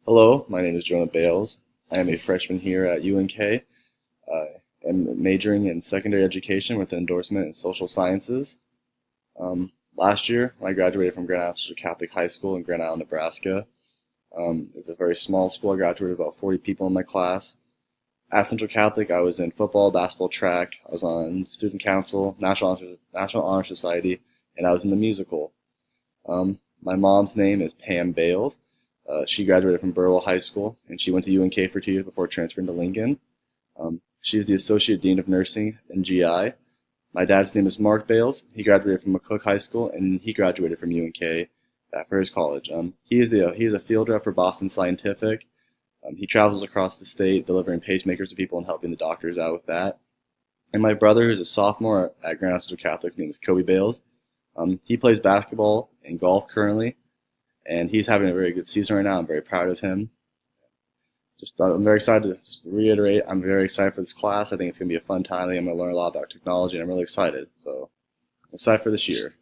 Hello, my name is Jonah Bales. I am a freshman here at UNK. I am majoring in secondary education with an endorsement in social sciences. Last year, I graduated from Grand Island Catholic High School in Grand Island, Nebraska. It's a very small school. I graduated with about 40 people in my class. At Central Catholic, I was in football, basketball, track. I was on student council, National Honor Society, and I was in the musical. My mom's name is Pam Bales. She graduated from Burwell High School, and she went to UNK for 2 years before transferring to Lincoln. She's the Associate Dean of Nursing and GI. My dad's name is Mark Bales. He graduated from McCook High School, and he graduated from UNK for his college. He is a field rep for Boston Scientific. He travels across the state delivering pacemakers to people and helping the doctors out with that. And my brother, who's a sophomore at Grand Island Catholic, his name is Kobe Bales. He plays basketball and golf currently, and he's having a very good season right now. I'm very proud of him. I'm very excited to just reiterate. I'm very excited for this class. I think it's going to be a fun time. I think I'm going to learn a lot about technology, and I'm really excited. So I'm excited for this year.